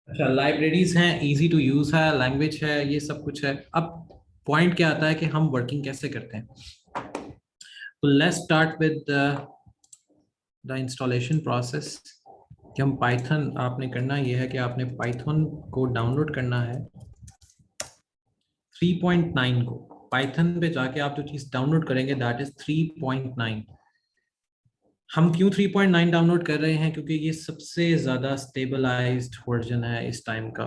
अच्छा, लाइब्रेरीज हैं, easy to use है, लैंग्वेज है, ये सब कुछ है। अब पॉइंट क्या आता है कि हम वर्किंग कैसे करते हैं। तो let's start with the installation process. कि हम पाइथन, आपने करना ये है कि आपने पाइथन को डाउनलोड करना है 3.9 को। पाइथन पे जाके आप जो चीज़ डाउनलोड करेंगे दैट इज 3.9। हम क्यों 3.9 डाउनलोड कर रहे हैं? क्योंकि ये सबसे ज़्यादा स्टेबलाइज्ड वर्जन है इस टाइम का।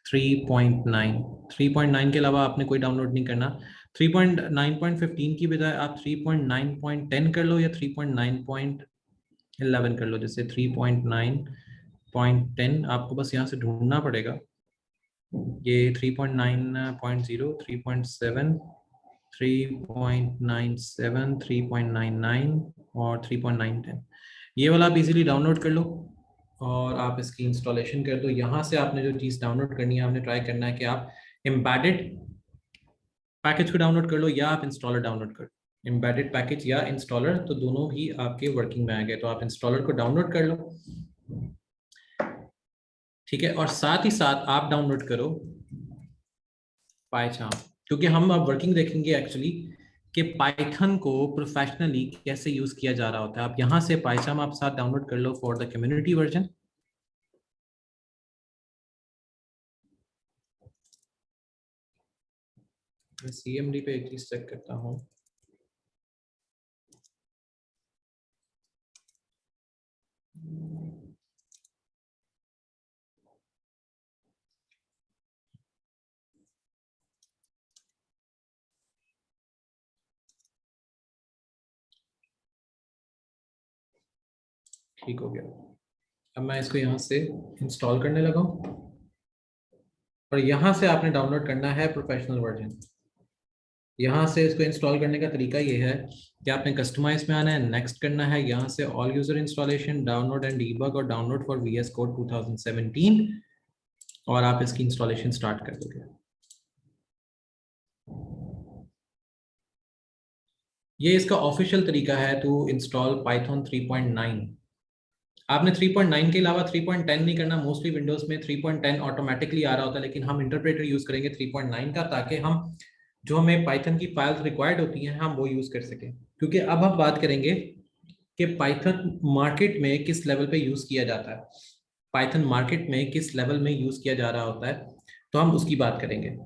3.9, 3.9 के अलावा आपने कोई डाउनलोड नहीं करना। 3.9.15 की बजाय आप 3.9.10 कर लो या 3.9.11 कर लो। जैसे 3.9.10 आपको बस यहाँ से ढूंढना पड़ेगा। ये 3.9.0, 3.7, 3.97, 3.99 और 3.910, ये वाला आप इजीली डाउनलोड कर लो और आप इसकी इंस्टॉलेशन कर दो। यहाँ से आपने जो चीज़ डाउनलोड करनी है, आपने ट्राई करना है कि आप एम्बेडेड पैकेज को डाउनलोड कर लो या आप इंस्टॉलर डाउनलोड कर लो। एम्बेडेड पैकेज या इंस्टॉलर तो दोनों ही आपके वर्किंग में आ गए, तो आप इंस्टॉलर को डाउनलोड कर लो। ठीक है, और साथ ही साथ आप डाउनलोड करो पाइथन, क्योंकि हम अब वर्किंग देखेंगे एक्चुअली कि पाइथन को प्रोफेशनली कैसे यूज किया जा रहा होता है। आप यहाँ से पाइथन आप साथ डाउनलोड कर लो फॉर द कम्युनिटी वर्जन। मैं CMD पे एक चीज चेक करता हूँ। ठीक हो गया। अब मैं इसको यहाँ से इंस्टॉल करने लगा हूँ और यहाँ से आपने डाउनलोड करना है प्रोफेशनल वर्जन। यहाँ से इसको इंस्टॉल करने का तरीका ये है कि आपने कस्टमाइज में आना है, नेक्स्ट करना है, यहाँ से all user installation, download and debug और डाउनलोड फॉर VS कोड 2017, और आप इसकी इंस्टॉलेशन स्टार्ट कर दोगे। ये इसका ऑफिशियल तरीका है टू इंस्टॉल पाइथन 3.9। आपने 3.9 के अलावा 3.10 नहीं करना। मोस्टली विंडोज में 3.10 ऑटोमेटिकली आ रहा होता है, लेकिन हम इंटरप्रेटर यूज करेंगे 3.9 का, ताकि हम जो हमें पाइथन की फाइल्स रिक्वायर्ड होती हैं हम वो यूज कर सकें। क्योंकि अब हम बात करेंगे कि पाइथन मार्केट में किस लेवल पे यूज किया जाता है, पाइथन मार्केट में किस लेवल में यूज किया जा रहा होता है, तो हम उसकी बात करेंगे।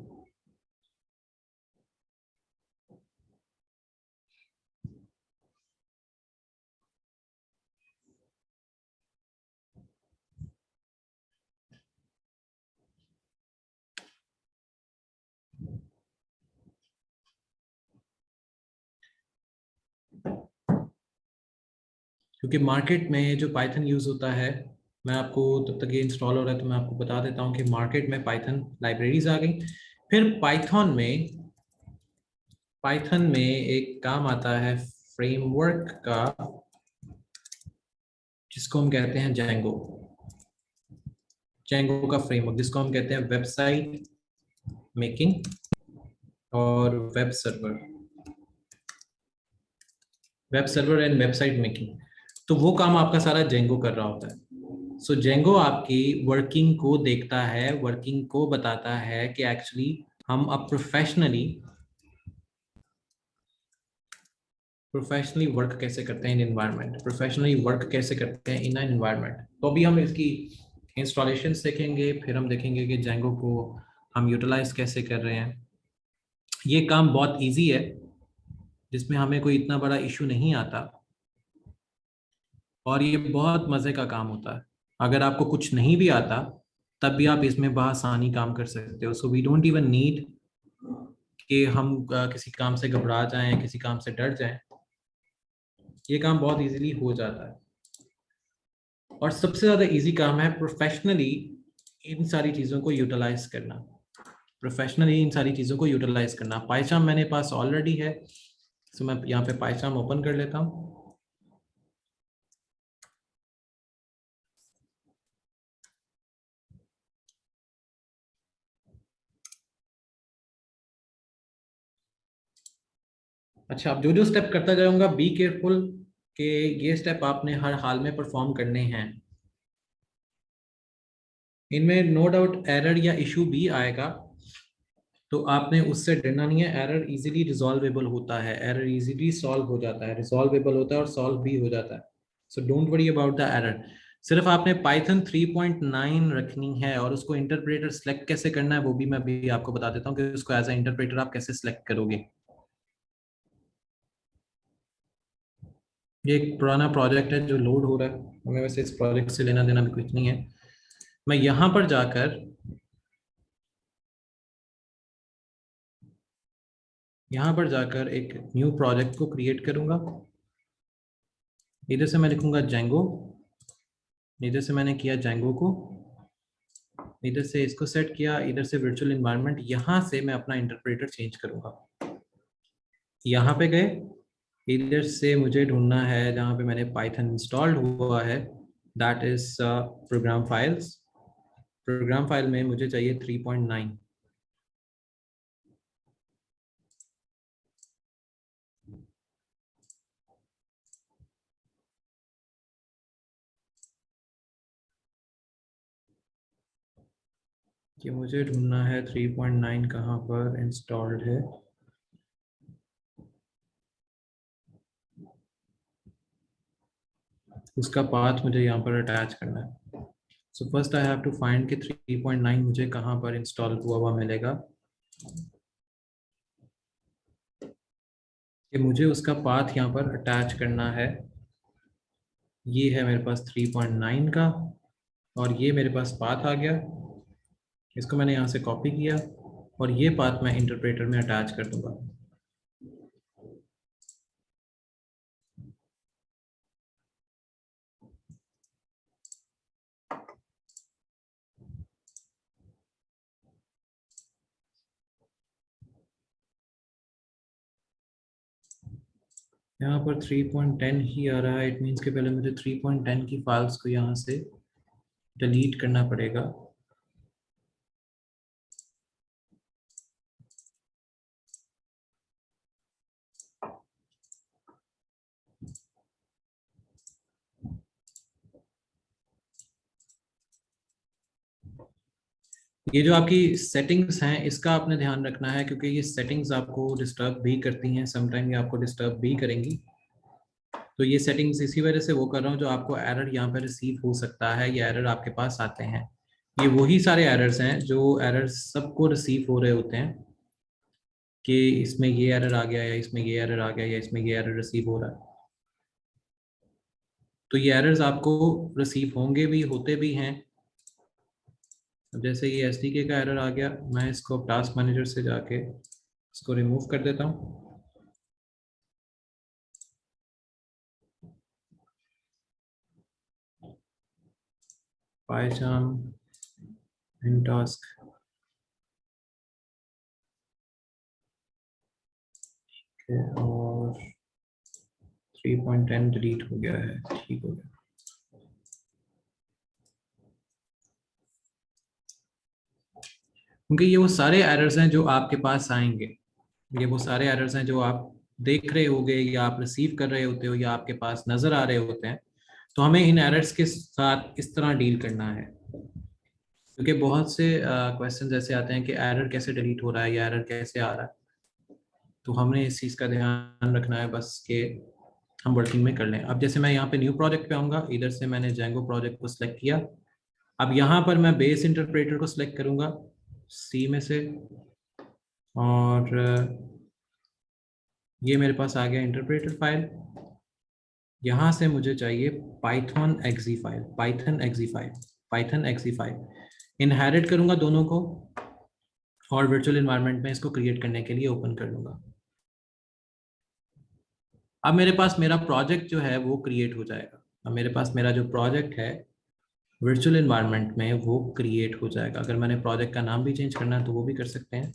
क्योंकि मार्केट में जो पाइथन यूज होता है, मैं आपको, तब तक ये इंस्टॉल हो रहा है तो मैं आपको बता देता हूँ कि मार्केट में पाइथन लाइब्रेरीज आ गई। फिर पाइथन में एक काम आता है फ्रेमवर्क का, जिसको हम कहते हैं जेंगो। जेंगो का फ्रेमवर्क जिसको हम कहते हैं वेबसाइट मेकिंग और web server and website making. तो वो काम आपका सारा जेंगो कर रहा होता है। सो जेंगो आपकी वर्किंग को देखता है, वर्किंग को बताता है कि एक्चुअली हम अब प्रोफेशनली वर्क कैसे करते हैं इन एनवायरनमेंट, प्रोफेशनली वर्क कैसे करते हैं इन एन एनवायरनमेंट। तो अभी हम इसकी इंस्टॉलेशन सीखेंगे, फिर हम देखेंगे कि जेंगो को हम यूटिलाइज कैसे कर रहे हैं। ये काम बहुत इजी है, जिसमें हमें कोई इतना बड़ा इशू नहीं आता, और ये बहुत मज़े का काम होता है। अगर आपको कुछ नहीं भी आता तब भी आप इसमें बआसानी काम कर सकते हो। So we don't even need कि हम किसी काम से घबरा जाएं, किसी काम से डर जाएं। ये काम बहुत इजीली हो जाता है, और सबसे ज़्यादा इजी काम है प्रोफेशनली इन सारी चीज़ों को यूटिलाइज करना। प्रोफेशनली इन सारी चीज़ों को यूटिलाइज करना। पाइथन मेरे पास ऑलरेडी है, सो मैं यहाँ पे पाइथन ओपन कर लेता हूँ। अच्छा, अब जो जो स्टेप करता जाऊंगा बी केयरफुल कि ये स्टेप आपने हर हाल में परफॉर्म करने हैं। इनमें नो डाउट एरर या इशू भी आएगा, तो आपने उससे डरना नहीं है। एरर इजीली रिजॉल्वेबल होता है, एरर इजीली सॉल्व हो जाता है, रिजॉल्वेबल होता है और सॉल्व भी हो जाता है। So don't worry about the error. सिर्फ आपने पाइथन 3.9 रखनी है, और उसको इंटरप्रेटर सेलेक्ट कैसे करना है वो भी मैं भी आपको बता देता हूँ कि उसको एज ए इंटरप्रेटर आप कैसे सेलेक्ट करोगे। ये एक पुराना प्रोजेक्ट है जो लोड हो रहा है, हमें वैसे इस प्रोजेक्ट से लेना देना भी कुछ नहीं है। मैं यहाँ पर जाकर एक न्यू प्रोजेक्ट को क्रिएट करूंगा। इधर से मैं लिखूंगा जेंगो, इधर से मैंने किया जेंगो को, इधर से इसको सेट किया, इधर से वर्चुअल इन्वायरमेंट, यहाँ से मैं अपना इंटरप्रेटर चेंज करूंगा। यहाँ पे गए, इधर से मुझे ढूंढना है जहाँ पे मैंने पाइथन इंस्टॉल्ड हुआ है, that is program files. Program file में मुझे चाहिए 3.9। कि मुझे ढूंढना है 3.9 कहाँ पर इंस्टॉल्ड है। उसका पाथ मुझे यहाँ पर अटैच करना है। So first I have to find कि 3.9 मुझे कहाँ पर इंस्टॉल हुआ मिलेगा, कि मुझे उसका पाथ यहाँ पर अटैच करना है। ये है मेरे पास 3.9 का, और ये मेरे पास पाथ आ गया। इसको मैंने यहाँ से कॉपी किया, और ये पाथ मैं इंटरप्रेटर में अटैच कर दूंगा। यहाँ पर 3.10 ही आ रहा है, इट मीन्स के पहले मुझे 3.10 की फाइल्स को यहाँ से डिलीट करना पड़ेगा। ये जो आपकी सेटिंग्स हैं इसका आपने ध्यान रखना है, क्योंकि ये सेटिंग्स आपको डिस्टर्ब भी करती हैं, समटाइम ये आपको डिस्टर्ब भी करेंगी। तो ये सेटिंग्स इसी वजह से वो कर रहा हूँ, जो आपको एरर यहाँ पर रिसीव हो सकता है, ये एरर आपके पास आते हैं। ये वही सारे एरर्स हैं जो एरर्स सबको रिसीव हो रहे होते हैं, कि इसमें ये एरर आ गया, या इसमें ये एरर आ गया, या इसमें ये एरर रिसीव हो रहा है। तो ये एरर्स आपको रिसीव होंगे भी, होते भी हैं। अब जैसे ये एसडीके का एरर आ गया, मैं इसको टास्क मैनेजर से जाके इसको रिमूव कर देता हूँ। पाइथन इन टास्क, और 3.10 डिलीट हो गया है, ठीक हो गया। क्योंकि ये वो सारे एरर्स हैं जो आपके पास आएंगे, ये वो सारे एरर्स हैं जो आप देख रहे होगे, या आप रिसीव कर रहे होते हो, या आपके पास नजर आ रहे होते हैं। तो हमें इन एरर्स के साथ इस तरह डील करना है, क्योंकि बहुत से क्वेश्चन ऐसे आते हैं कि एरर कैसे डिलीट हो रहा है, या एरर कैसे आ रहा है। तो हमने इस चीज़ का ध्यान रखना है बस, कि हम वर्किंग में कर लें। अब जैसे मैं यहाँ पे न्यू प्रोजेक्ट पे आऊँगा, इधर से मैंने जेंगो प्रोजेक्ट को सिलेक्ट किया। अब यहाँ पर मैं बेस इंटरप्रेटर को सिलेक्ट करूँगा सी में से, और ये मेरे पास आ गया इंटरप्रेटर फाइल। यहाँ से मुझे चाहिए Python exe file, Python exe file inherit करूँगा दोनों को, और वर्चुअल इन्वायरमेंट में इसको क्रिएट करने के लिए ओपन कर लूँगा। अब मेरे पास मेरा प्रोजेक्ट जो है वो क्रिएट हो जाएगा। अब मेरे पास मेरा जो प्रोजेक्ट है वर्चुअल इन्वायरमेंट में वो क्रिएट हो जाएगा। अगर मैंने प्रोजेक्ट का नाम भी चेंज करना है तो वो भी कर सकते हैं।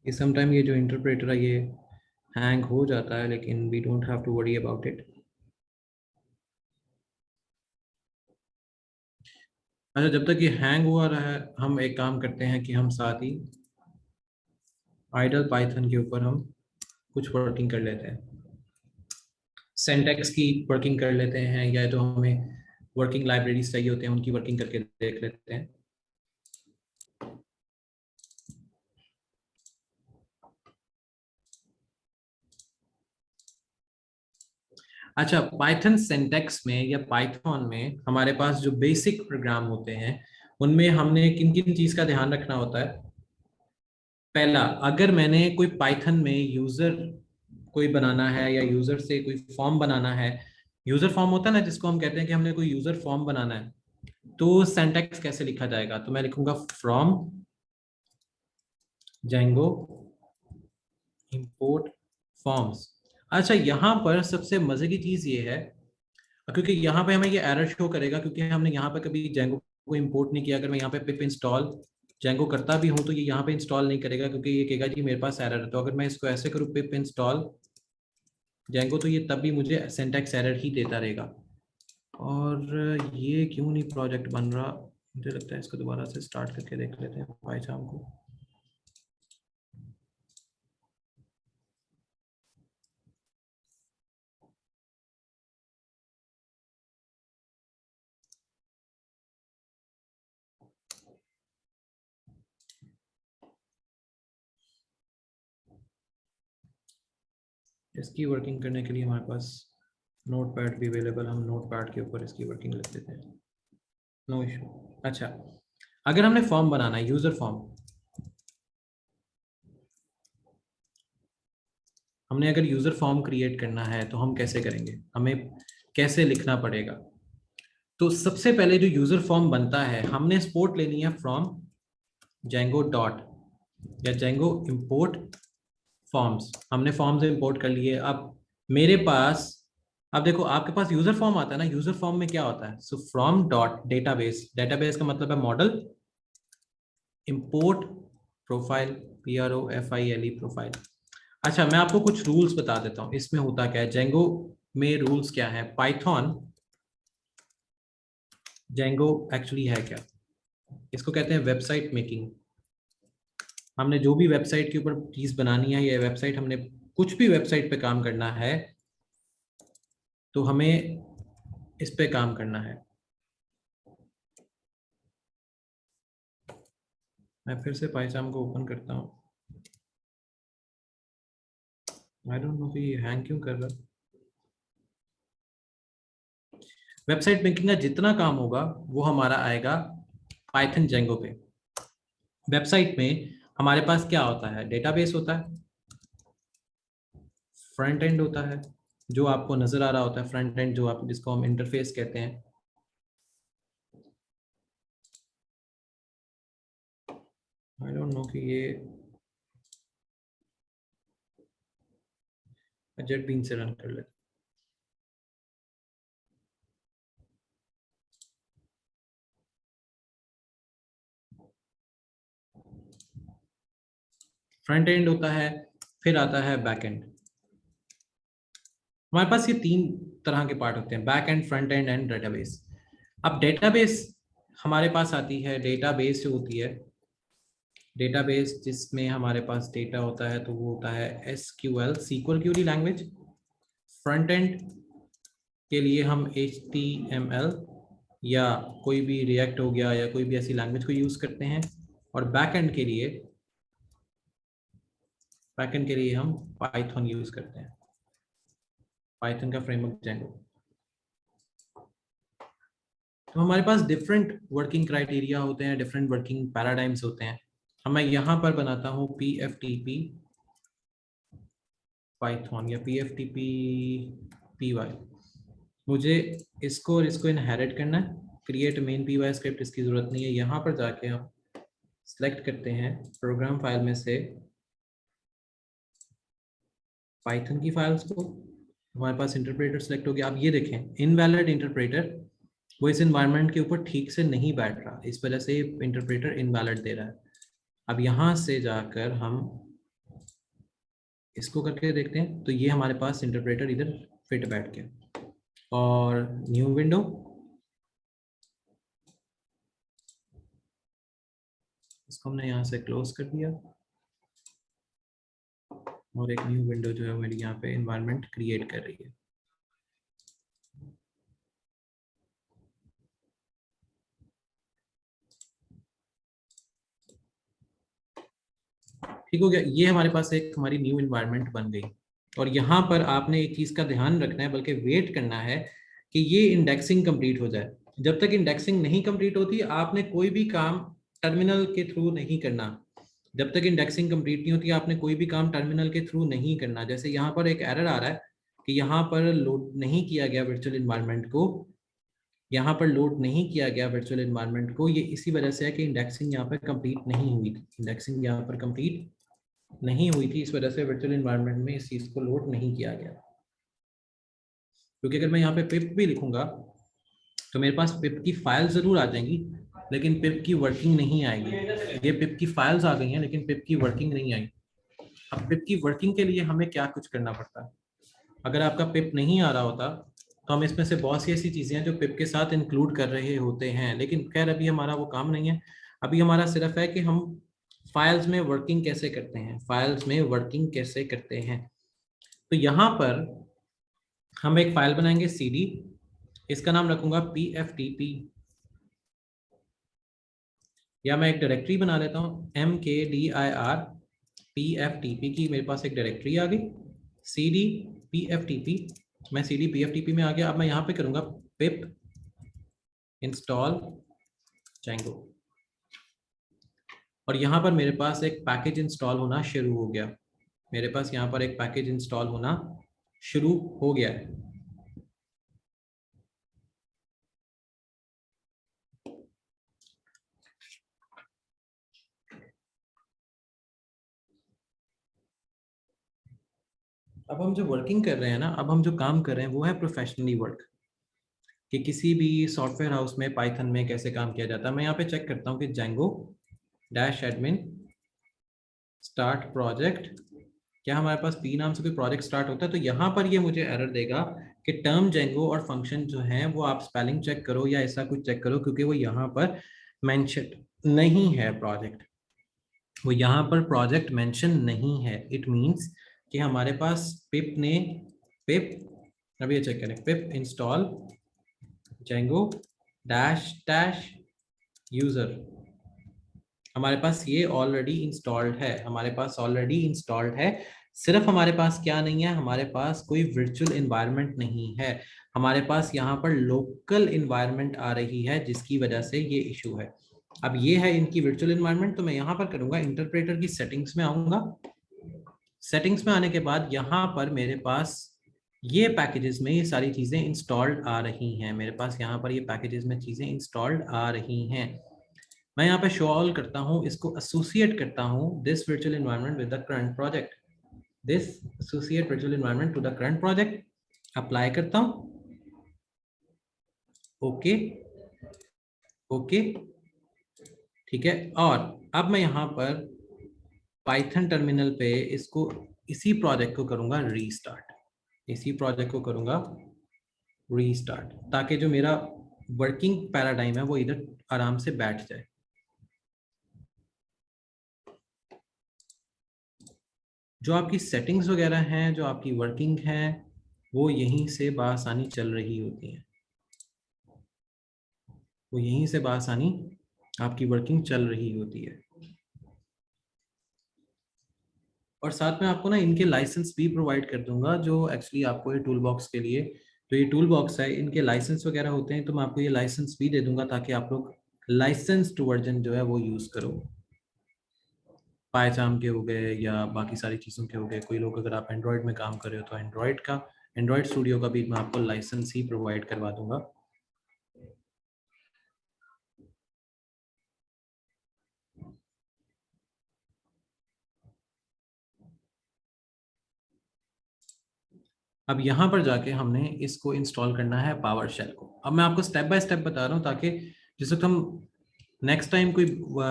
ये समटाइम ये जो इंटरप्रेटर है ये हैंग हो जाता है, लेकिन we don't have to worry about it. अच्छा, जब तक ये हैंग हुआ रहा है, हम एक काम करते हैं कि हम साथ ही आइडल पाइथन के ऊपर हम कुछ वर्किंग कर लेते हैं। सिंटैक्स की वर्किंग कर लेते हैं, या जो हमें वर्किंग लाइब्रेरीज चाहिए होते हैं उनकी वर्किंग करके देख लेते हैं। अच्छा, पाइथन सिंटैक्स में या पाइथन में हमारे पास जो बेसिक प्रोग्राम होते हैं उनमें हमने किन किन चीज का ध्यान रखना होता है। पहला, अगर मैंने कोई पाइथन में यूजर कोई बनाना है या यूजर से कोई फॉर्म बनाना है, यूजर फॉर्म होता है ना जिसको हम कहते हैं कि हमने कोई यूजर फॉर्म बनाना है, तो सिंटैक्स कैसे लिखा जाएगा? तो मैं लिखूंगा फ्रॉम Django import forms। अच्छा, यहाँ पर सबसे मजे की चीज ये है, क्योंकि यहाँ पे हमें ये एरर शो करेगा क्योंकि हमने यहाँ पे कभी Django को इंपोर्ट नहीं किया। अगर मैं यहाँ पे पिप इंस्टॉल Django करता भी हूँ तो ये यहाँ पे इंस्टॉल नहीं करेगा क्योंकि ये कहेगा कि मेरे पास एरर है। तो अगर मैं इसको ऐसे करूँ पिप इंस्टॉल Django, तो ये तब भी मुझे सिंटैक्स एरर ही देता रहेगा। और ये क्यों नहीं प्रोजेक्ट बन रहा? मुझे लगता है इसको दोबारा से स्टार्ट करके देख लेते हैं पाइथन को। इसकी वर्किंग करने के लिए हमारे पास नोट पैड भी अवेलेबल, हम नोट पैड के ऊपर इसकी वर्किंग लिख देते हैं, नो इशू। अच्छा, अगर हमने फॉर्म बनाना है, यूजर फॉर्म, हमने अगर यूजर फॉर्म क्रिएट करना है तो हम कैसे करेंगे, हमें कैसे लिखना पड़ेगा? तो सबसे पहले जो यूजर फॉर्म बनता है हमने एक्सपोर्ट लेनी है फ्रॉम Django डॉट या Django import फॉर्म्स। हमने फॉर्म्स इंपोर्ट कर लिए। अब मेरे पास, अब देखो आपके पास यूजर फॉर्म आता है ना, यूजर फॉर्म में क्या होता है? So from dot database, database का मतलब है model, import profile, PROFILE profile. अच्छा, मैं आपको कुछ रूल्स बता देता हूँ इसमें होता क्या है। जेंगो में रूल्स क्या है, पाइथन जेंगो एक्चुअली है क्या, इसको कहते हैं वेबसाइट मेकिंग। हमने जो भी वेबसाइट के ऊपर चीज बनानी है या वेबसाइट, हमने कुछ भी वेबसाइट पे काम करना है तो हमें इस पे काम करना है। मैं फिर से पाइथन को ओपन करता हूँ। आई डोंट नो कि ये हैंग क्यों कर रहा है। वेबसाइट मेकिंग का जितना काम होगा वो हमारा आएगा पाइथन जेंगो पे। वेबसाइट में हमारे पास क्या होता है? डेटाबेस होता है, फ्रंट एंड होता है जो आपको नजर आ रहा होता है, फ्रंट एंड जो आप जिसको हम इंटरफेस कहते हैं। आई डोंट नो कि ये जेट बीन से रन कर लेते। फ्रंट एंड होता है, फिर आता है बैक एंड। हमारे पास ये तीन तरह के पार्ट होते हैं, back and, front end and database. अब डेटाबेस हमारे पास आती है, डेटाबेस जो होती है, डेटाबेस जिसमें हमारे पास डेटा होता है तो वो होता है SQL, SQL query language. Front end के लिए हम HTML या कोई भी रिएक्ट हो गया या कोई भी ऐसी लैंग्वेज को यूज करते हैं। और बैकएंड के लिए हम पाइथन यूज करते हैं, पाइथन का फ्रेमवर्क जेंगो। तो हमारे पास डिफरेंट वर्किंग क्राइटेरिया होते हैं, डिफरेंट वर्किंग पैराडाइम्स होते हैं। हम मैं यहाँ पर बनाता हूँ PFTP पाइथन या PFTP PY। मुझे इसको और इसको इनहेरिट करना है। क्रिएट मेन PY स्क्रिप्ट इसकी जरूरत नहीं है। यहाँ पर जाके हम सेलेक्ट करते हैं प्रोग्राम फाइल में से पाइथन की फाइल्स को। हमारे पास इंटरप्रेटर सेलेक्ट हो गया। अब ये देखें, इनवैलिड इंटरप्रेटर, वो इस एनवायरनमेंट के ऊपर ठीक से नहीं बैठ रहा, इस वजह से इंटरप्रेटर इनवैलिड दे रहा है। अब यहाँ से जाकर हम इसको करके देखते हैं तो ये हमारे पास इंटरप्रेटर इधर फिट बैठ गया। और न्यू विंडो, इसको हमने यहाँ से क्लोज कर दिया और एक न्यू विंडो जो है मेरी यहाँ पे एनवायरनमेंट क्रिएट कर रही है। ठीक हो गया। ये हमारे पास एक हमारी न्यू इन्वायरमेंट बन गई। और यहाँ पर आपने एक चीज़ का ध्यान रखना है, बल्कि वेट करना है कि ये इंडेक्सिंग कंप्लीट हो जाए। जब तक इंडेक्सिंग नहीं कंप्लीट होती, आपने कोई भी काम टर्मिनल के थ्रू नहीं करना। जब तक इंडेक्सिंग कंप्लीट नहीं होती, आपने कोई भी काम टर्मिनल के थ्रू नहीं करना। जैसे यहाँ पर एक एरर आ रहा है कि यहाँ पर लोड नहीं किया गया वर्चुअल इन्वायरमेंट को, यहाँ पर लोड नहीं किया गया वर्चुअल इन्वायरमेंट को। ये इसी वजह से है कि इंडेक्सिंग यहाँ पर कंप्लीट नहीं हुई थी। इंडेक्सिंग यहाँ पर कंप्लीट नहीं हुई थी, इस वजह से वर्चुअल इन्वायरमेंट में इस चीज़ को लोड नहीं किया गया। क्योंकि अगर मैं यहाँ पे पिप भी लिखूंगा तो मेरे पास पिप की फाइल जरूर आ जाएंगी, लेकिन पिप की वर्किंग नहीं आएगी। ये पिप की फाइल्स आ गई हैं, लेकिन पिप की वर्किंग नहीं आई। अब पिप की वर्किंग के लिए हमें क्या कुछ करना पड़ता है? अगर आपका पिप नहीं आ रहा होता तो हम इसमें से बहुत सी ऐसी चीज़ें हैं जो पिप के साथ इंक्लूड कर रहे होते हैं, लेकिन खैर अभी हमारा वो काम नहीं है। अभी हमारा सिर्फ है कि हम फाइल्स में वर्किंग कैसे करते हैं, फाइल्स में वर्किंग कैसे करते हैं। तो यहाँ पर हम एक फाइल बनाएंगे cd, इसका नाम रखूंगा pftp, या मैं एक डायरेक्टरी बना लेता हूँ mkdir pftp की। मेरे पास एक डायरेक्टरी आ गई cd pftp। मैं cd pftp में आ गया। अब मैं यहाँ पे करूँगा pip install django, और यहाँ पर मेरे पास एक पैकेज इंस्टॉल होना शुरू हो गया। मेरे पास यहाँ पर एक पैकेज इंस्टॉल होना शुरू हो गया है। अब हम जो वर्किंग कर रहे हैं ना, अब हम जो काम कर रहे हैं वो है प्रोफेशनली वर्क, कि किसी भी सॉफ्टवेयर हाउस में पाइथन में कैसे काम किया जाता है। मैं यहाँ पे चेक करता हूँ कि django dash admin start project, क्या हमारे पास पी नाम से कोई प्रोजेक्ट स्टार्ट होता है? तो यहाँ पर ये मुझे एरर देगा कि टर्म django और फंक्शन जो है वो आप स्पेलिंग चेक करो या ऐसा कुछ चेक करो, क्योंकि वो यहाँ पर मेंशन नहीं है प्रोजेक्ट। वो यहाँ पर प्रोजेक्ट मेंशन नहीं है। इट मींस कि हमारे पास पिप ने पिप, अभी ये चेक करें, पिप install django dash dash user, हमारे पास ये ऑलरेडी इंस्टॉल्ड है। हमारे पास ऑलरेडी इंस्टॉल्ड है। सिर्फ हमारे पास क्या नहीं है, हमारे पास कोई वर्चुअल एनवायरनमेंट नहीं है। हमारे पास यहाँ पर लोकल एनवायरनमेंट आ रही है, जिसकी वजह से ये इशू है। अब ये है इनकी वर्चुअल एनवायरनमेंट। तो मैं यहाँ पर करूँगा इंटरप्रेटर की सेटिंग्स में आऊँगा। सेटिंग्स में आने के बाद यहाँ पर मेरे पास ये पैकेजेस में ये सारी चीज़ें इंस्टॉल्ड आ रही हैं। मेरे पास यहाँ पर ये पैकेजेस में चीज़ें इंस्टॉल्ड आ रही हैं। मैं यहाँ पे शो ऑल करता हूँ, इसको एसोसिएट करता हूँ this virtual environment with the current project, this associate virtual environment to the current project, apply करता हूँ, ओके ओके, ठीक है। और अब मैं यहाँ पर पाइथन टर्मिनल पे इसको, इसी प्रोजेक्ट को करूँगा रीस्टार्ट, इसी प्रोजेक्ट को करूँगा रीस्टार्ट, ताकि जो मेरा वर्किंग पैराडाइम है वो इधर आराम से बैठ जाए। जो आपकी सेटिंग्स वगैरह हैं, जो आपकी वर्किंग है, वो यहीं से बआसानी चल रही होती है। वो यहीं से बआसानी आपकी वर्किंग चल रही होती है। और साथ में आपको ना इनके लाइसेंस भी प्रोवाइड कर दूंगा, जो एक्चुअली आपको ये टूल बॉक्स के लिए, तो ये टूल बॉक्स है, इनके लाइसेंस वगैरह होते हैं, तो मैं आपको ये लाइसेंस भी दे दूंगा ताकि आप लोग लाइसेंस्ड वर्जन जो है वो यूज़ करो। पायचाम के हो गए या बाकी सारी चीज़ों के हो गए। कोई लोग अगर आप एंड्रॉयड में काम कर रहे हो तो एंड्रॉयड का, एंड्रॉयड स्टूडियो का भी मैं आपको लाइसेंस ही प्रोवाइड करवा दूंगा। अब यहाँ पर जाके हमने इसको इंस्टॉल करना है पावर शेल को। अब मैं आपको स्टेप बाय स्टेप बता रहा हूँ ताकि जिस वक्त हम नेक्स्ट टाइम कोई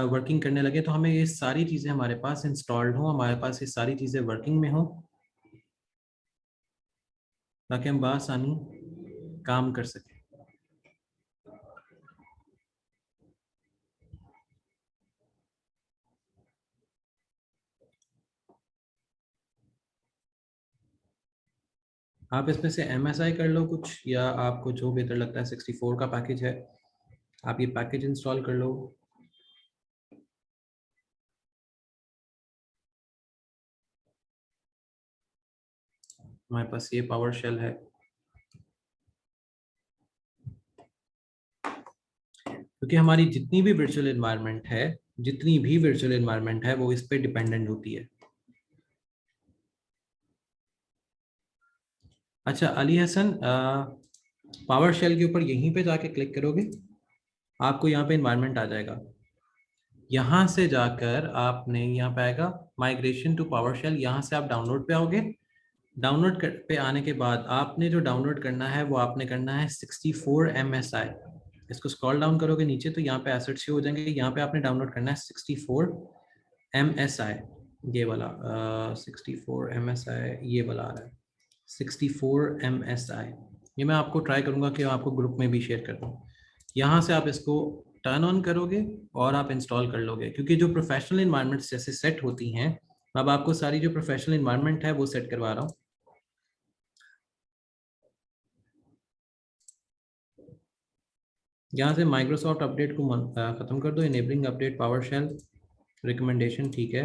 वर्किंग करने लगे तो हमें ये सारी चीज़ें हमारे पास इंस्टॉल्ड हो, हमारे पास ये सारी चीज़ें वर्किंग में हो, ताकि हम बआसानी काम कर सकें। आप इसमें से MSI कर लो कुछ, या आपको जो बेहतर लगता है 64 का पैकेज है, आप ये पैकेज इंस्टॉल कर लो। हमारे पास ये पावर शेल है। क्योंकि हमारी जितनी भी वर्चुअल एनवायरनमेंट है वो इस पे डिपेंडेंट होती है। अच्छा अली हसन, पावर शेल के ऊपर यहीं पे जाके क्लिक करोगे, आपको यहाँ पे एनवायरनमेंट आ जाएगा। यहाँ से जाकर आपने यहाँ पे आएगा माइग्रेशन टू पावर शेल, यहाँ से आप डाउनलोड पे आओगे। डाउनलोड पे आने के बाद आपने जो डाउनलोड करना है वो आपने करना है 64 MSI। इसको स्क्रॉल डाउन करोगे नीचे तो यहाँ पे एसेट्स शो हो जाएंगे। यहाँ पे आपने डाउनलोड करना है 64 MSI, ये वाला 64 MSI, ये वाला आ रहा है 64 MSI। ये मैं आपको ट्राई करूंगा कि आपको ग्रुप में भी शेयर कर दूँ। यहाँ से आप इसको टर्न ऑन करोगे और आप इंस्टॉल कर लोगे, क्योंकि जो प्रोफेशनल इन्वायरमेंट्स जैसे सेट होती हैं, अब आपको सारी जो प्रोफेशनल इन्वायरमेंट है वो सेट करवा रहा हूँ। यहाँ से माइक्रोसॉफ्ट अपडेट को ख़त्म कर दो, enabling update PowerShell recommendation, ठीक है,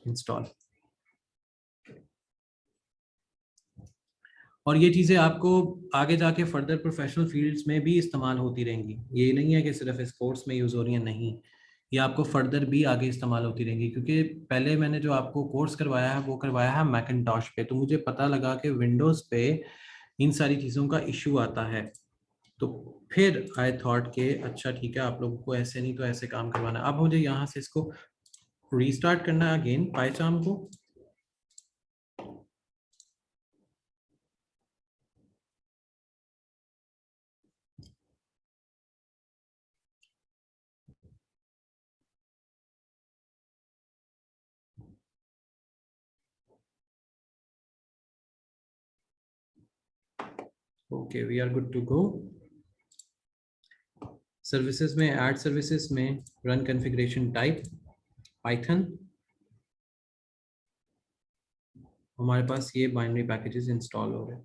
इंस्टॉल। और ये चीज़ें आपको आगे जाके फर्दर प्रोफेशनल फील्ड्स में भी इस्तेमाल होती रहेंगी। ये नहीं है कि सिर्फ स्पोर्ट्स में यूज़ हो रही है, नहीं, ये आपको फर्दर भी आगे इस्तेमाल होती रहेंगी। क्योंकि पहले मैंने जो आपको कोर्स करवाया है वो करवाया है मैकिन्टॉश पे, तो मुझे पता लगा कि विंडोज़ पे इन सारी चीज़ों का इशू आता है। तो फिर आई थॉट के अच्छा ठीक है, आप लोगों को ऐसे नहीं तो ऐसे काम करवाना। अब मुझे यहाँ से इसको रीस्टार्ट करना है अगेन पाइथन को। Okay, we are good to go. Services में, ऐड सर्विसेज में रन कॉन्फ़िगरेशन टाइप पाइथन, हमारे पास ये बाइनरी पैकेजेस इंस्टॉल हो गए।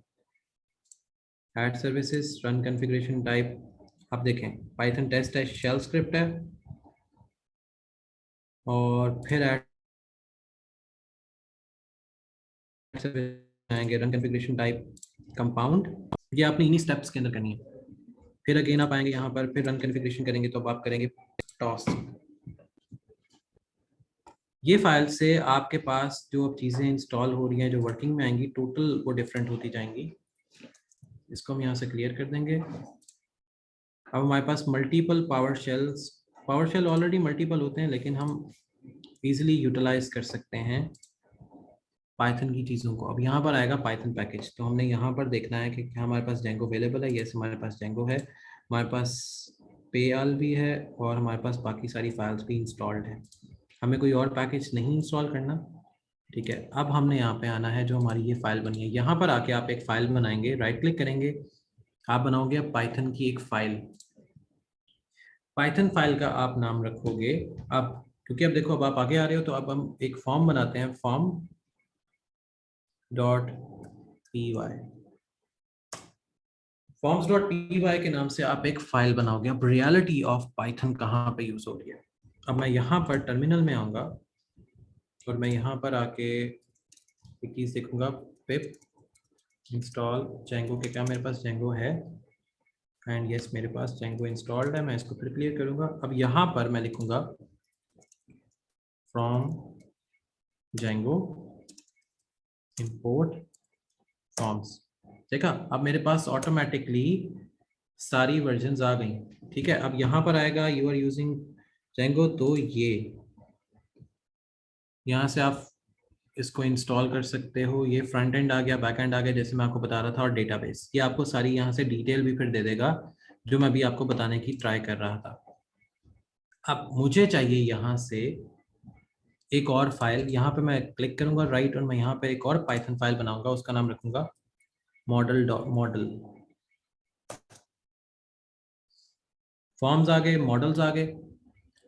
Add services run configuration type, आप देखें पाइथन टेस्ट है, शेल स्क्रिप्ट है, और फिर ऐड आएंगे रन कॉन्फ़िगरेशन टाइप कंपाउंड। ये आपने इन्हीं स्टेप्स के अंदर करनी है। फिर अगेन आप आएंगे यहाँ पर, फिर रन कॉन्फ़िगरेशन करेंगे तो अब आप करेंगे टॉस। ये फाइल से आपके पास जो अब चीज़ें इंस्टॉल हो रही हैं, जो वर्किंग में आएंगी, टोटल वो डिफरेंट होती जाएंगी। इसको हम यहाँ से क्लियर कर देंगे। अब हमारे पास multiple power shell already multiple होते हैं, लेकिन हम इजीली यूटिलाइज कर सकते हैं पाइथन की चीज़ों को। अब यहाँ पर आएगा पाइथन पैकेज, तो हमने यहाँ पर देखना है कि क्या हमारे पास जेंगो अवेलेबल है। यस, हमारे पास जेंगो है, हमारे पास पेआल भी है, और हमारे पास बाकी सारी फाइल्स भी इंस्टॉल्ड है। हमें कोई और पैकेज नहीं इंस्टॉल करना, ठीक है। अब हमने यहाँ पे आना है, जो हमारी ये फाइल बनी है, यहाँ पर आके आप एक फाइल बनाएंगे, राइट क्लिक करेंगे, आप बनाओगे अब पाइथन की एक फाइल। पाइथन फाइल का आप नाम रखोगे, अब क्योंकि अब देखो अब आप आगे आ रहे हो, तो अब हम एक फॉर्म बनाते हैं, form dot P Y. Forms dot P Y के नाम से आप एक फाइल बनाओगे। अब रियलिटी ऑफ पाइथन कहाँ पे यूज हो रही है, अब मैं यहाँ पर टर्मिनल में आऊँगा और मैं यहाँ पर आके एक चीज़ देखूंगा, पिप इंस्टॉल जेंगो के, क्या मेरे पास जेंगो है, एंड यस मेरे पास जेंगो इंस्टॉल्ड है। मैं इसको फिर क्लियर करूंगा। अब यहाँ पर मैं लिखूंगा फ्रॉम जेंगो इंपोर्ट फॉर्म्स। देखा, अब मेरे पास ऑटोमेटिकली सारी वर्जन्स आ गई, ठीक है। अब यहाँ पर आएगा यू आर यूजिंग जेंगो, तो ये यहाँ से आप इसको इंस्टॉल कर सकते हो। ये फ्रंट एंड आ गया, बैक एंड आ गया, जैसे मैं आपको बता रहा था, और डेटाबेस, ये आपको सारी यहाँ से डिटेल भी फिर दे देगा, जो मैं अभी आपको बताने की ट्राई कर रहा था। अब मुझे चाहिए यहाँ से एक और फाइल, यहाँ पे मैं क्लिक करूंगा राइट, और मैं यहाँ पे एक और पाइथन फाइल बनाऊंगा, उसका नाम रखूंगा मॉडल। फॉर्म्स आ गए, मॉडल्स आ गए।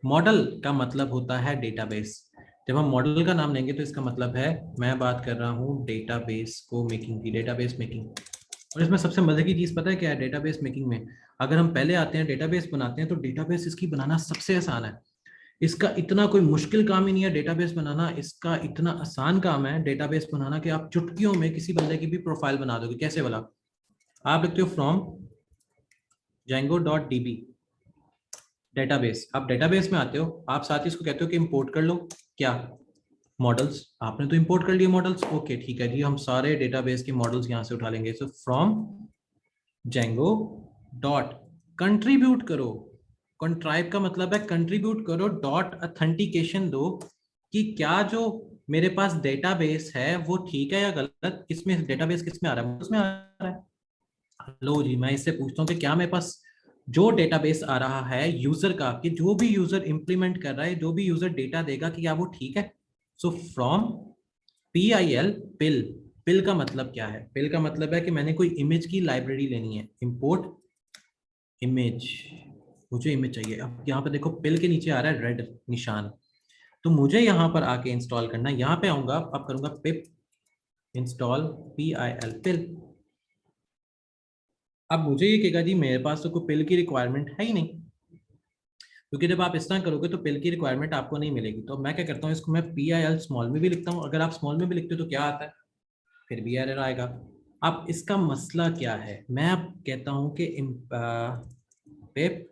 मॉडल का मतलब होता है डेटाबेस। जब हम मॉडल का नाम लेंगे तो इसका मतलब है, मैं बात कर रहा हूँ डेटाबेस को मेकिंग की, डेटाबेस मेकिंग। और इसमें सबसे मजे की चीज़ पता है क्या है डेटाबेस मेकिंग में, अगर हम पहले आते हैं डेटाबेस बनाते हैं, तो डेटाबेस इसकी बनाना सबसे आसान है। इसका इतना कोई मुश्किल काम ही नहीं है डेटाबेस बनाना, इसका इतना आसान काम है डेटाबेस बनाना कि आप चुटकियों में किसी बंदे की भी प्रोफाइल बना दोगे। कैसे वाला? आप लिखते हो फ्रॉम django.db डेटाबेस, आप डेटाबेस में आते हो, आप साथ ही इसको कहते हो कि इंपोर्ट कर लो क्या, मॉडल्स। आपने तो इंपोर्ट कर लिए मॉडल्स, ओके ठीक है जी, हम सारे डेटाबेस के मॉडल्स यहां से उठा लेंगे। So from Django dot contribute करो, कंट्राइब का मतलब है कंट्रीब्यूट करो, डॉट ऑथेंटिकेशन दो कि क्या जो मेरे पास डेटाबेस है वो ठीक है या गलत, किसमें डेटाबेस किसमें आ रहा है, उसमें आ रहा है। लो जी, मैं इससे पूछता हूँ कि क्या मेरे पास जो डेटाबेस आ रहा है यूजर का, कि जो भी यूजर इंप्लीमेंट कर रहा है, जो भी यूजर डेटा देगा, कि क्या वो ठीक है। सो फ्रॉम PIL पिल, पिल का मतलब क्या है? पिल का मतलब है कि मैंने कोई इमेज की लाइब्रेरी लेनी है, इंपोर्ट इमेज, मुझे इमेज चाहिए। अब यहाँ पे देखो पिल के नीचे आ रहा है रेड निशान, तो मुझे यहाँ पर आके इंस्टॉल करना है। यहाँ पे आऊंगा, अब करूंगा पिप इंस्टॉल PIL पिल। अब मुझे ये कहेगा जी मेरे पास तो कोई पिल की रिक्वायरमेंट है ही नहीं, क्योंकि जब आप इस तरह करोगे तो पिल की रिक्वायरमेंट आपको नहीं मिलेगी। तो मैं क्या करता हूँ, इसको मैं PIL स्मॉल में भी लिखता हूँ। अगर आप स्मॉल में भी लिखते हो तो क्या आता है, फिर भी एरर आएगा। अब इसका मसला क्या है, मैं अब कहता हूँ कि पिप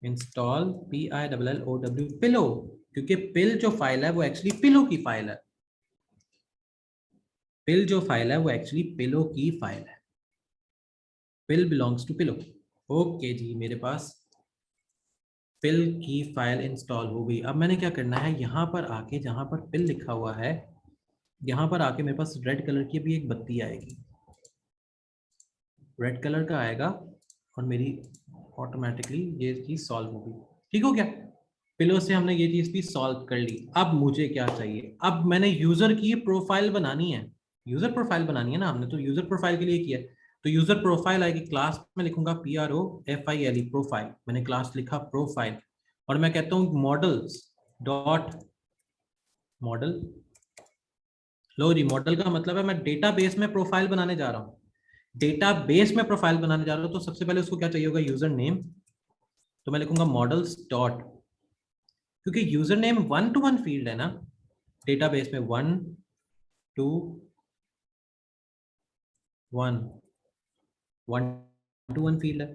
इंस्टॉल PILLOW पिलो, क्योंकि पिल जो फाइल है वो एक्चुअली पिलो की फाइल है। पिल जो फाइल है वो एक्चुअली पिलो की फाइल है, पिल बिलोंग्स टू पिलो। ओके जी, मेरे पास पिल की फाइल इंस्टॉल हो गई। अब मैंने क्या करना है, यहाँ पर आके जहाँ पर पिल लिखा हुआ है, यहाँ पर आके मेरे पास रेड कलर की भी एक बत्ती आएगी, रेड कलर का आएगा, और मेरी ऑटोमेटिकली ये चीज सॉल्व हो गई। ठीक हो गया, पिलो से हमने ये चीज भी सॉल्व कर ली। अब मुझे क्या चाहिए, अब मैंने यूजर की प्रोफाइल बनानी है, यूजर प्रोफाइल बनानी है ना, हमने तो यूजर प्रोफाइल के लिए किया है। तो यूजर प्रोफाइल आएगी, क्लास में लिखूंगा PROFILE प्रोफाइल, मैंने क्लास लिखा प्रोफाइल, और मैं कहता हूँ मॉडल्स डॉट मॉडल। लो जी, मॉडल का मतलब है मैं डेटाबेस में प्रोफाइल बनाने जा रहा हूँ, डेटाबेस में प्रोफाइल बनाने जा रहा हूँ। तो सबसे पहले उसको क्या चाहिए होगा, यूजर नेम। तो मैं लिखूंगा मॉडल्स डॉट, क्योंकि यूजर नेम 1 to 1 फील्ड है ना डेटाबेस में, 1 to 1 फील्ड है,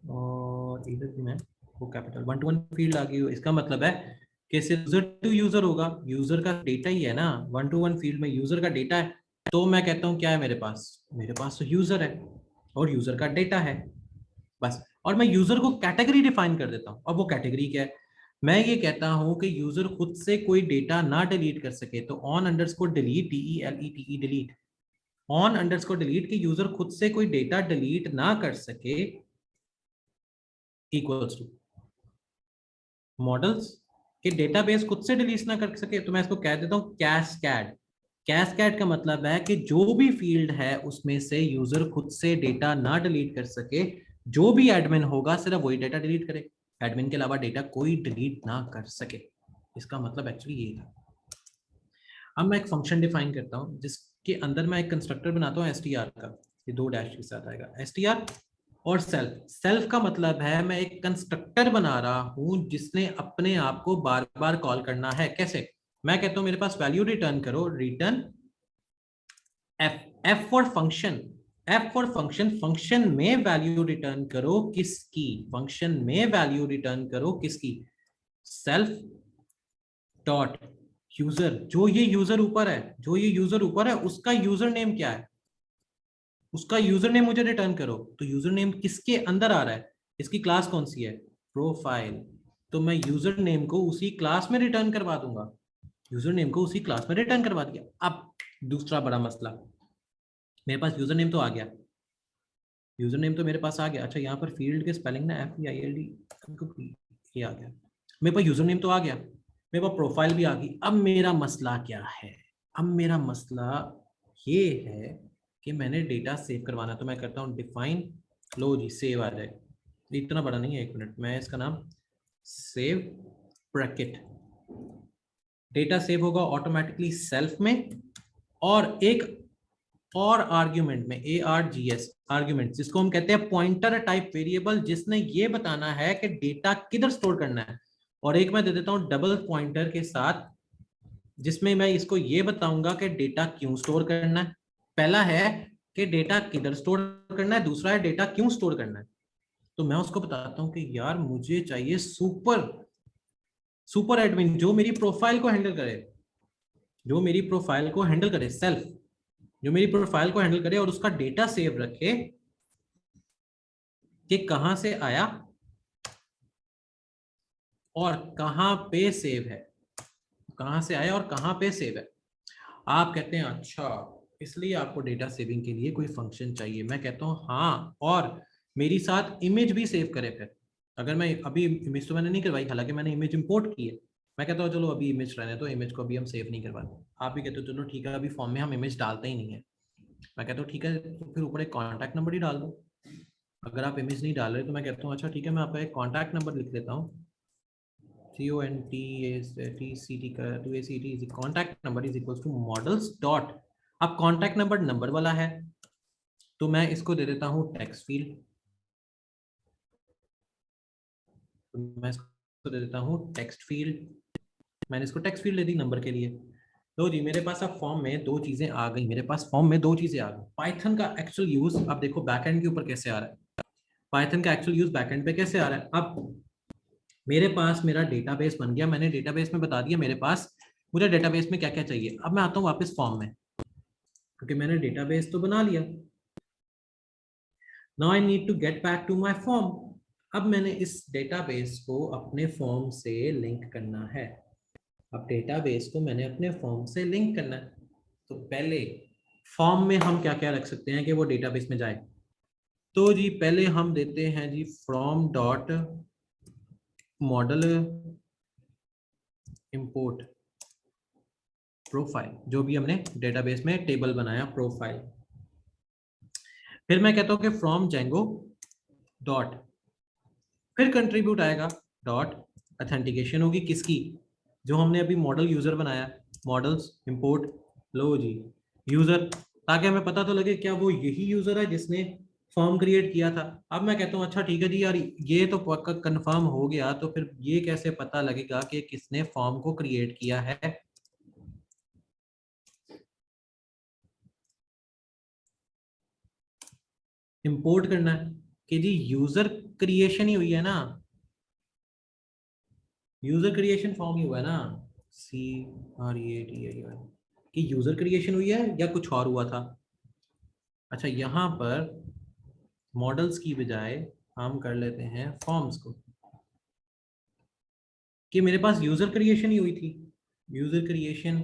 और इधर भी मैं वो कैपिटल 1 to 1 फील्ड आ गई। इसका मतलब है कि सिर्फ यूजर टू यूजर होगा, यूजर का डेटा ही है ना, 1 to 1 फील्ड में यूजर का डेटा है। तो मैं कहता हूँ क्या है मेरे पास, मेरे पास तो यूजर है और यूजर का डेटा है, बस। और मैं यूजर को कैटेगरी डिफाइन कर देता हूँ। अब वो कैटेगरी क्या है, मैं ये कहता हूँ कि यूजर खुद से कोई डेटा ना डिलीट कर सके, तो on underscore delete, DELETE delete, on underscore delete, कि यूजर खुद से कोई डेटा डिलीट ना कर सके, इक्वल्स टू मॉडल्स के डेटाबेस खुद से डिलीट ना कर सके, तो मैं इसको कह देता हूँ कैस्कैड। कैस्कैड का मतलब है कि जो भी फील्ड है उसमें से यूजर खुद से डेटा ना डिलीट कर सके, जो भी एडमिन होगा सिर्फ वही डेटा डिलीट करे, एडमिन के अलावा डेटा कोई डिलीट ना कर सके। इसका मतलब एक्चुअली ये था। अब मैं एक फंक्शन डिफाइन करता हूँ जिसके अंदर मैं एक कंस्ट्रक्टर बनाता हूँ str का, ये 2 डैश के साथ आएगा, str और सेल्फ। सेल्फ का मतलब है मैं एक कंस्ट्रक्टर बना रहा हूं जिसने अपने आप को बार बार कॉल करना है। कैसे? मैं कहता हूं मेरे पास वैल्यू रिटर्न करो, return F for function, F for function, function में वैल्यू रिटर्न करो किसकी, फंक्शन में वैल्यू रिटर्न करो किसकी, सेल्फ डॉट यूजर। जो ये यूजर ऊपर है, जो ये यूजर ऊपर है उसका यूजर नेम क्या है, उसका यूजर नेम मुझे रिटर्न करो। तो यूजर नेम किसके अंदर आ रहा है, इसकी क्लास कौन सी है, प्रोफाइल। तो मैं यूजर नेम को उसी क्लास में रिटर्न करवा दूंगा, यूजर नेम को उसी क्लास में रिटर्न करवा दिया। अब दूसरा बड़ा मसला, मेरे पास यूजर नेम तो आ गया, यूजर नेम तो मेरे पास आ गया। अच्छा, यहाँ पर फील्ड के स्पेलिंग ना FEILD ये आ गया, मेरे पास यूजर नेम तो आ गया, मेरे पास प्रोफाइल भी आ गई। अब मेरा मसला क्या है, अब मेरा मसला ये है कि मैंने डेटा सेव करवाना। तो मैं करता हूँ डिफाइन, लो जी सेव आ जाए, इतना बड़ा नहीं है, 1 मिनट, मैं इसका नाम सेव ब्रैकेट, डेटा सेव होगा ऑटोमेटिकली सेल्फ में, और एक और आर्ग्यूमेंट में ARGS आर्ग्यूमेंट, जिसको हम कहते हैं पॉइंटर टाइप वेरिएबल, जिसने ये बताना है कि डेटा किधर स्टोर करना है। और एक मैं दे देता हूँ डबल पॉइंटर के साथ, जिसमें मैं इसको ये बताऊंगा कि डेटा क्यों स्टोर करना है। पहला है कि डेटा किधर स्टोर करना है, दूसरा है डेटा क्यों स्टोर करना है। तो मैं उसको बताता हूँ कि यार मुझे चाहिए सुपर सुपर एडमिन जो मेरी प्रोफाइल को हैंडल करे, जो मेरी प्रोफाइल को हैंडल करे सेल्फ, जो मेरी प्रोफाइल को हैंडल करे और उसका डेटा सेव रखे कि कहां से आया और कहां पे सेव है, कहां से आया और कहां पे सेव है। आप कहते हैं अच्छा, इसलिए आपको डेटा सेविंग के लिए कोई फंक्शन चाहिए। मैं कहता हूँ हाँ, और मेरी साथ इमेज भी सेव करे। फिर अगर मैं अभी इमेज तो मैंने नहीं करवाई, हालांकि मैंने इमेज इंपोर्ट की है, मैं कहता हूँ चलो अभी इमेज रहने तो इमेज को अभी हम सेव नहीं करवाते। आप भी कहते हो चलो ठीक है, अभी फॉर्म में हम इमेज डालते ही नहीं है। मैं कहता हूँ ठीक है, तो फिर ऊपर एक कॉन्टैक्ट नंबर ही डाल दो। अगर आप इमेज नहीं डाल रहे तो मैं कहता हूँ अच्छा ठीक है, मैं आपका एक कॉन्टैक्ट नंबर लिख देता हूँ। CONTACT का 2ACT is contact number is equal to models dot. अब कॉन्टैक्ट नंबर नंबर वाला है, तो मैं इसको दे देता हूँ टेक्स्ट फील्ड। तो मैं इसको दे देता हूँ टेक्स्ट फील्ड। मैंने इसको text field they the number के लिए। तो जी मेरे पास अब फॉर्म में दो चीजें आ गई, मेरे पास फॉर्म में दो चीजें आ गई। पाइथन का एक्चुअल यूज अब देखो बैकएंड के ऊपर कैसे आ रहा है, पाइथन का एक्चुअल यूज बैकएंड पे कैसे आ रहा है। अब मेरे पास मेरा डेटाबेस बन गया, मैंने डेटाबेस में बता दिया मेरे पास मुझे डेटाबेस में क्या क्या चाहिए। अब मैं आता हूँ वापस फॉर्म में, क्योंकि मैंने डेटाबेस तो बना लिया। Now I need to get back to my form. अब मैंने इस डेटाबेस को अपने फॉर्म से लिंक करना है। अब डेटाबेस को मैंने अपने फॉर्म से लिंक करना है, तो पहले फॉर्म में हम क्या क्या रख सकते हैं कि वो डेटाबेस में जाए। तो जी पहले हम देते हैं जी from dot model import profile, जो भी हमने डेटाबेस में टेबल बनाया प्रोफाइल। फिर मैं कहता हूं कि फ्रॉम जेंगो डॉट, फिर कंट्रीब्यूट आएगा डॉट ऑथेंटिकेशन होगी किसकी, जो हमने अभी मॉडल यूजर बनाया, मॉडल्स इंपोर्ट लो जी यूजर, ताकि हमें पता तो लगे क्या वो यही यूजर है जिसने फॉर्म क्रिएट किया था। अब मैं कहता हूँ अच्छा ठीक है जी यार, ये तो पक्का कंफर्म हो गया, तो फिर ये कैसे पता लगेगा कि किसने फॉर्म को क्रिएट किया है। इंपोर्ट करना है कि जी यूजर क्रिएशन ही हुई है ना, यूजर क्रिएशन फॉर्म ही हुआ है ना, CREATI कि यूजर क्रिएशन हुई है या कुछ और हुआ था। अच्छा यहाँ पर मॉडल्स की बजाय हम कर लेते हैं फॉर्म्स को, कि मेरे पास यूजर क्रिएशन ही हुई थी, यूजर क्रिएशन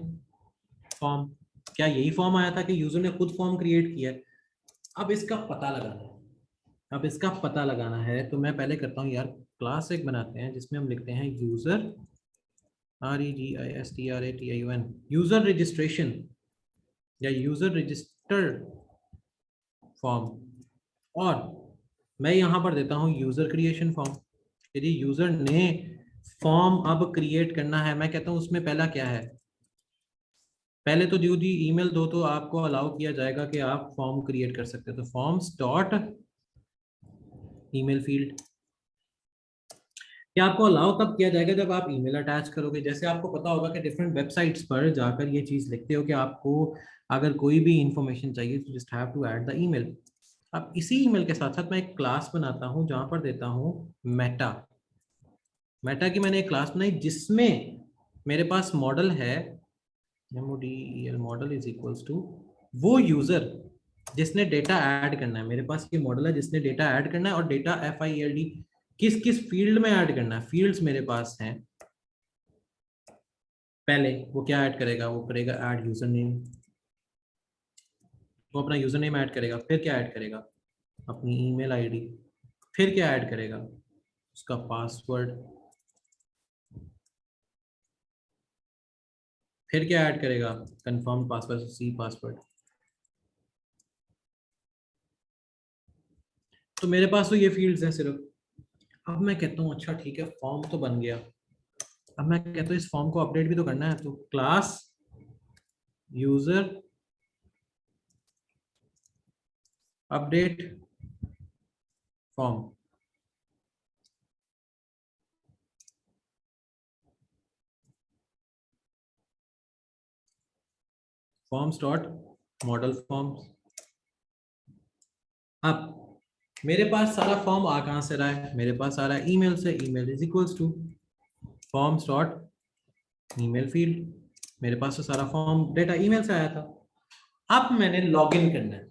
फॉर्म। क्या यही फॉर्म आया था कि यूजर ने खुद फॉर्म क्रिएट किया है। अब इसका पता लगाना है, अब इसका पता लगाना है तो मैं पहले करता हूँ यार, क्लास एक बनाते हैं जिसमें हम लिखते हैं यूजर REGISTRATION यूजर रजिस्ट्रेशन या यूजर रजिस्टर्ड फॉर्म। और मैं यहां पर देता हूं यूजर क्रिएशन फॉर्म। यदि यूजर ने फॉर्म अब क्रिएट करना है, मैं कहता हूं उसमें पहला क्या है, पहले तो जो जी ईमेल दो तो आपको अलाउ किया जाएगा कि आप फॉर्म क्रिएट कर सकते हो। तो फॉर्म्स डॉट ईमेल फील्ड, ये आपको अलाउ तब किया जाएगा जब आप ईमेल अटैच करोगे। जैसे आपको पता होगा कि डिफरेंट वेबसाइट्स पर जाकर ये चीज लिखते हो कि आपको अगर कोई भी इंफॉर्मेशन चाहिए तो just have to add the email. अब इसी ईमेल के साथ साथ मैं एक क्लास बनाता हूं जहां पर देता हूं मेटा। मेटा की मैंने एक क्लास बनाई जिसमें मेरे पास मॉडल है, MODEL model is equals to वो यूजर जिसने डेटा ऐड करना है। मेरे पास ये मॉडल है जिसने डेटा ऐड करना है, और डेटा FILD किस किस फील्ड में ऐड करना है, फील्ड्स मेरे पास हैं। पहले वो क्या ऐड करेगा, वो करेगा ऐड यूजर नेम, वो अपना यूजर नेम ऐड करेगा। फिर क्या ऐड करेगा, अपनी ईमेल आईडी। फिर क्या ऐड करेगा, उसका पासवर्ड। फिर क्या ऐड करेगा, कंफर्म पासवर्ड, C पासवर्ड। तो मेरे पास तो ये फील्ड्स हैं सिर्फ। अब मैं कहता हूँ अच्छा ठीक है, फॉर्म तो बन गया। अब मैं कहता हूँ इस फॉर्म को अपडेट भी तो करना है, तो class user update form. Forms dot model forms. अब मेरे पास सारा फॉर्म आ कहाँ से रहा है? मेरे पास आ रहा है ईमेल से। Email is equals two forms dot email field. मेरे पास तो सारा फॉर्म डेटा ईमेल से आया था। अब मैंने लॉगिन करना है।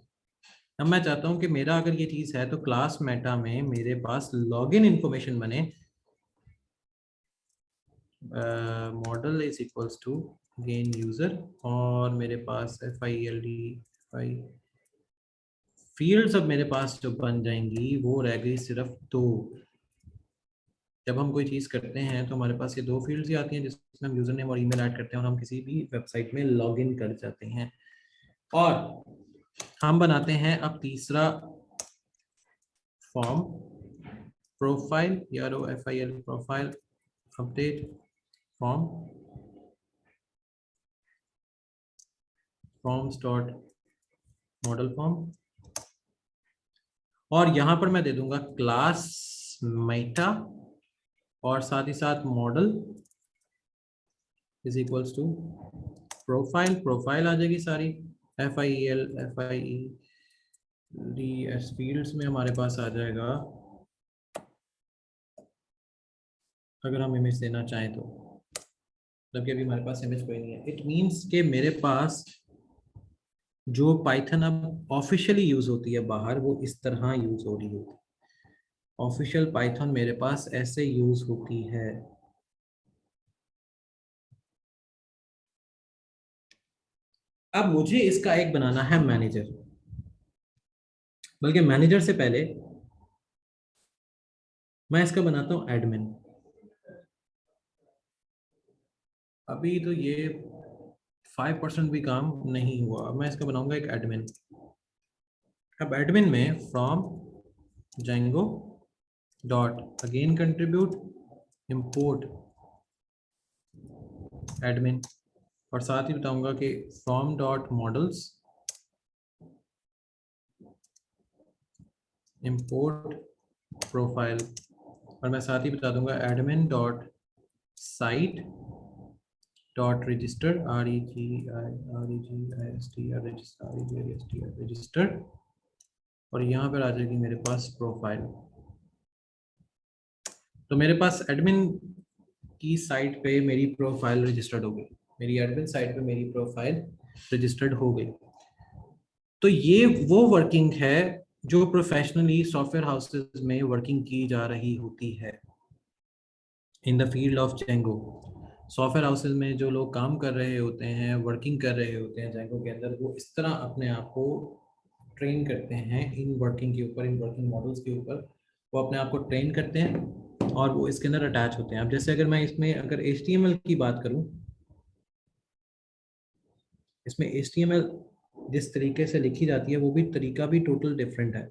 अब मैं चाहता हूं कि मेरा अगर ये चीज है तो क्लास मेटा में मेरे पास लॉगिन इंफॉर्मेशन बने। Model is equals to gain user, और मेरे पास FILD फील्ड्स अब मेरे पास जो बन जाएंगी वो रह गई सिर्फ दो। जब हम कोई चीज़ करते हैं तो हमारे पास ये दो फील्ड्स ही आती हैं जिसमें हम यूजर नेम और ईमेल ऐड करते हैं और हम किसी भी वेबसाइट में लॉग इन कर जाते हैं। और हम बनाते हैं अब तीसरा form, profile, PROFIL, profile update form, forms dot model form, और यहां पर मैं दे दूंगा क्लास मेटा और साथ ही साथ model is equals to profile. Profile आ जाएगी सारी, FIL FIEDS फील्ड्स में हमारे पास आ जाएगा अगर हम इमेज देना चाहें तो। जबकि अभी हमारे पास इमेज कोई नहीं है। इट मीन्स के मेरे पास जो पाइथन अब ऑफिशियली यूज होती है बाहर, वो इस तरह यूज हो रही होती है। ऑफिशियल पाइथन मेरे पास ऐसे यूज होती है। अब मुझे इसका एक बनाना है मैनेजर, बल्कि मैनेजर से पहले मैं इसका बनाता हूँ एडमिन। अभी तो ये 5% भी काम नहीं हुआ। अब मैं इसका बनाऊंगा एक एडमिन। अब एडमिन में from Django dot again contribute import admin, और साथ ही बताऊंगा कि from dot models import profile, और मैं साथ ही बता दूंगा admin dot site dot register register, और यहाँ पर आ जाएगी मेरे पास प्रोफाइल। तो मेरे पास एडमिन की साइट पे मेरी प्रोफाइल रजिस्टर्ड हो गई। मेरी एडमिन साइट पे मेरी प्रोफाइल रजिस्टर्ड हो गई। तो ये वो वर्किंग है जो प्रोफेशनली सॉफ्टवेयर हाउसेस में वर्किंग की जा रही होती है in the field of Django. Software houses में जो लोग काम कर रहे होते हैं, वर्किंग कर रहे होते हैं जेंगो के अंदर, वो इस तरह अपने आप को ट्रेन करते हैं इन वर्किंग के ऊपर, इन वर्किंग मॉडल्स के ऊपर। वो अपने आप को ट्रेन करते हैं और वो इसके अंदर अटैच होते हैं। अब जैसे अगर मैं इसमें अगर HTML की बात करूं, इसमें HTML जिस तरीके से लिखी जाती है वो भी तरीका भी टोटल डिफरेंट है।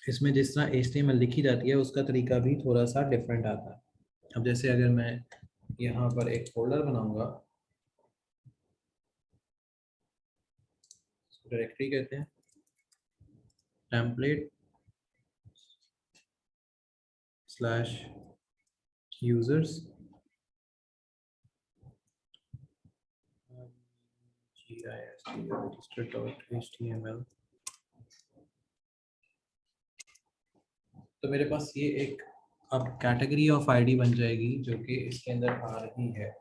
इसमें जिस तरह HTML लिखी जाती है उसका तरीका भी थोड़ा सा डिफरेंट आता है। अब जैसे अगर मैं यहाँ पर एक फोल्डर बनाऊंगा, डायरेक्टरी कहते हैं, टेम्पलेट स्लैश यूजर्स register.html, तो मेरे पास ये एक अब कैटेगरी ऑफ आईडी बन जाएगी जो कि इसके अंदर आ रही है।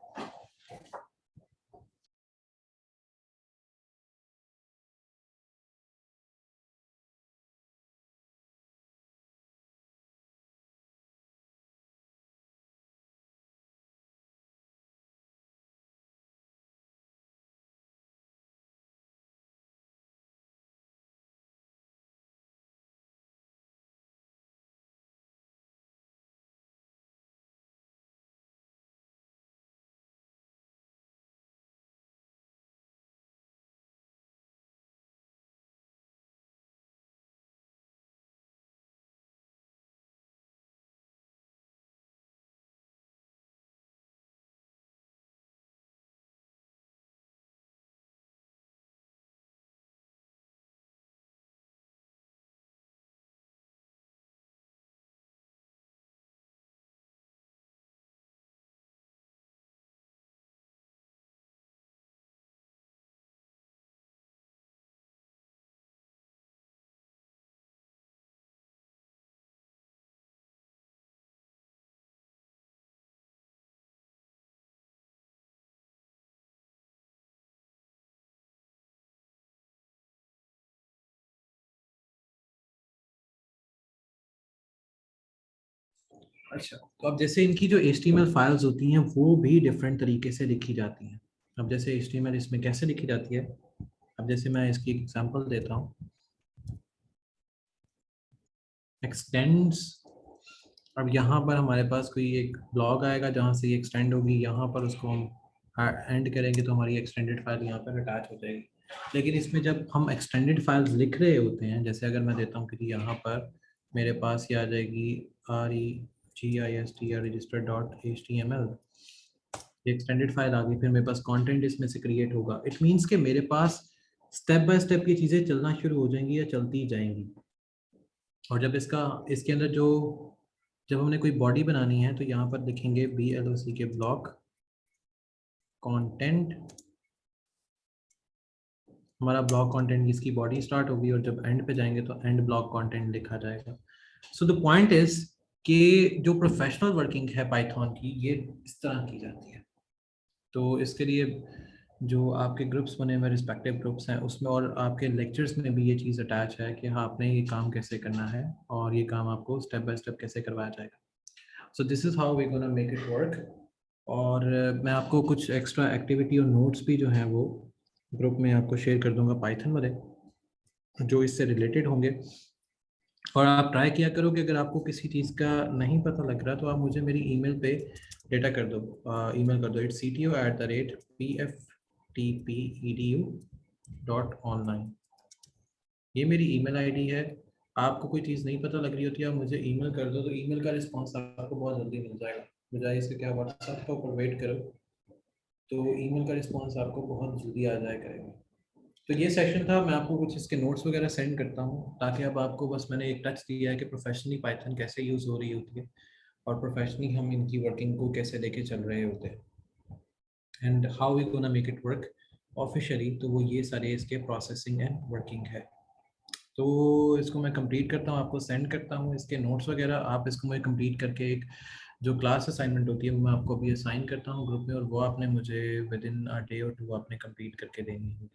अच्छा, तो अब जैसे इनकी जो HTML फाइल्स होती हैं वो भी डिफरेंट तरीके से लिखी जाती हैं। अब जैसे HTML इसमें कैसे लिखी जाती है, अब जैसे मैं इसकी एग्जांपल देता हूँ। एक्सटेंड्स, अब यहाँ पर हमारे पास कोई एक ब्लॉग आएगा जहाँ से ये एक्सटेंड होगी, यहाँ पर उसको हम एंड करेंगे तो हमारी एक्सटेंडेड फाइल यहाँ पर अटैच हो जाएगी। लेकिन इसमें जब हम एक्सटेंडेड फाइल्स लिख रहे होते हैं, जैसे अगर मैं देता हूँ कि यहाँ पर मेरे पास ये आ जाएगी REGISTR रजिस्टर डॉट HTML, ये एक्सटेंडेड फाइल आ गई, फिर मेरे पास कंटेंट इसमें से क्रिएट होगा। इट मीन्स कि मेरे पास स्टेप बाय स्टेप की चीज़ें चलना शुरू हो जाएंगी या चलती जाएंगी। और जब इसके अंदर जब हमने कोई बॉडी बनानी है तो यहाँ पर लिखेंगे BLOC के ब्लॉक कंटेंट, हमारा ब्लॉक कंटेंट इसकी बॉडी स्टार्ट होगी और जब एंड पे जाएंगे तो एंड ब्लॉक कंटेंट लिखा जाएगा। सो द पॉइंट इज कि जो प्रोफेशनल वर्किंग है पाइथन की, ये इस तरह की जाती है। तो इसके लिए जो आपके ग्रुप्स बने हुए रिस्पेक्टिव ग्रुप्स हैं उसमें और आपके लेक्चर्स में भी ये चीज़ अटैच है कि हाँ आपने ये काम कैसे करना है और ये काम आपको स्टेप बाय स्टेप कैसे करवाया जाएगा। So this is how we gonna make it work. और मैं आपको कुछ एक्स्ट्रा एक्टिविटी और नोट्स भी जो हैं वो ग्रुप में आपको शेयर कर दूंगा पाइथन वाले, जो इससे रिलेटेड होंगे। और आप ट्राई किया करो कि अगर आपको किसी चीज़ का नहीं पता लग रहा तो आप मुझे मेरी ईमेल पे डेटा कर दो, ईमेल कर दो CTO@pftpedu.online। ये मेरी ईमेल आईडी है। आपको कोई चीज़ नहीं पता लग रही होती है, आप मुझे ईमेल कर दो तो ईमेल का रिस्पॉन्स आपको बहुत जल्दी मिल जाएगा, बजाय इसके क्या व्हाट्सएप के ऊपर वेट करो, तो ईमेल का रिस्पॉन्स आपको बहुत जल्दी आ जाया करेगा। तो ये सेशन था, मैं आपको कुछ इसके नोट्स वगैरह सेंड करता हूँ ताकि अब आपको बस मैंने एक टच दिया है कि प्रोफेशनली पाइथन कैसे यूज़ हो रही होती है और प्रोफेशनली हम इनकी वर्किंग को कैसे लेके चल रहे होते हैं and how we gonna make it work officially. तो वो ये सारे इसके प्रोसेसिंग एंड वर्किंग है। तो इसको मैं कंप्लीट करता हूँ, आपको सेंड करता हूँ इसके नोट्स वगैरह। आप इसको मुझे कंप्लीट करके एक जो क्लास असाइनमेंट होती है वो मैं आपको अभी असाइन करता हूँ ग्रुप में, और वो आपने मुझे विद इन अ डे और टू आपने कंप्लीट करके देनी होगी।